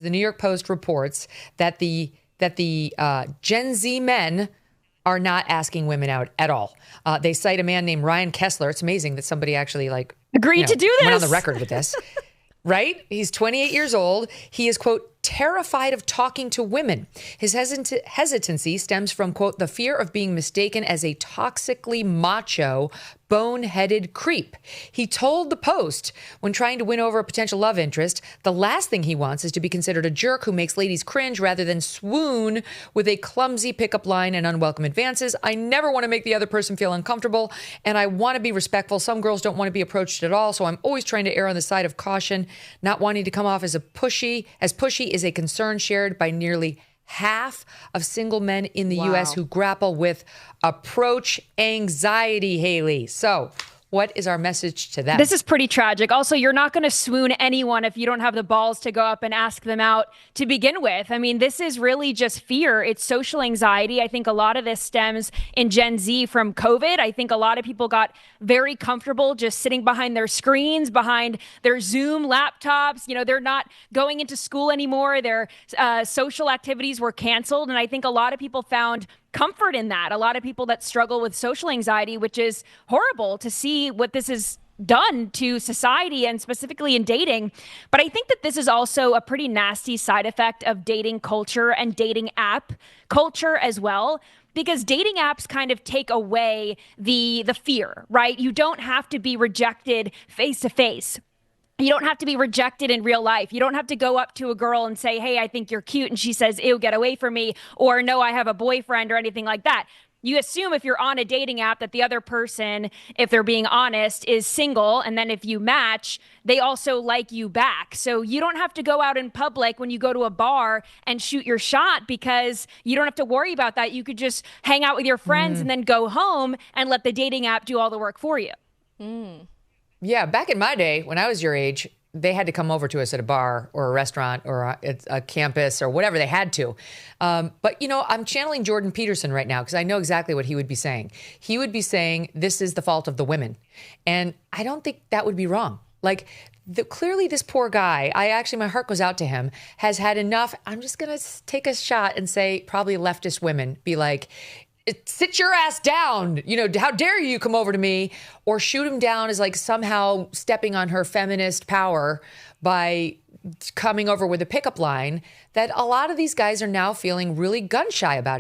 The New York Post reports that the Gen Z men are not asking women out at all. They cite a man named Ryan Kessler. It's amazing that somebody actually agreed to do this. Went on the record with this. Right? He's 28 years old. He is, quote, terrified of talking to women. His hesitancy stems from, quote, the fear of being mistaken as a toxically macho, bone-headed creep. He told the Post, when trying to win over a potential love interest, the last thing he wants is to be considered a jerk who makes ladies cringe rather than swoon with a clumsy pickup line and unwelcome advances. I never want to make the other person feel uncomfortable, and I want to be respectful. Some girls don't want to be approached at all, so I'm always trying to err on the side of caution. Not wanting to come off as pushy is a concern shared by nearly half of single men in the U.S. who grapple with approach anxiety, Hayley. So what is our message to them? This is pretty tragic. Also, you're not going to swoon anyone if you don't have the balls to go up and ask them out to begin with. I mean, this is really just fear. It's social anxiety. I think a lot of this stems in Gen Z from COVID. I think a lot of people got very comfortable just sitting behind their screens, behind their Zoom laptops. You know, they're not going into school anymore. Their social activities were canceled. And I think a lot of people found comfort in that. A lot of people that struggle with social anxiety, which is horrible to see what this has done to society and specifically in dating. But I think that this is also a pretty nasty side effect of dating culture and dating app culture as well, because dating apps kind of take away the fear, right? You don't have to be rejected face to face. You don't have to be rejected in real life. You don't have to go up to a girl and say, hey, I think you're cute. And she says, ew, get away from me. Or no, I have a boyfriend or anything like that. You assume if you're on a dating app that the other person, if they're being honest, is single. And then if you match, they also like you back. So you don't have to go out in public when you go to a bar and shoot your shot, because you don't have to worry about that. You could just hang out with your friends and then go home and let the dating app do all the work for you. Yeah, back in my day, when I was your age, they had to come over to us at a bar or a restaurant or a campus or whatever. They had to. But, you know, I'm channeling Jordan Peterson right now because I know exactly what he would be saying. He would be saying this is the fault of the women. And I don't think that would be wrong. Like, clearly this poor guy, my heart goes out to him, has had enough. I'm just going to take a shot and say probably leftist women be like, sit your ass down. You know, how dare you come over to me? Or shoot him down as like somehow stepping on her feminist power by coming over with a pickup line, that a lot of these guys are now feeling really gun shy about it.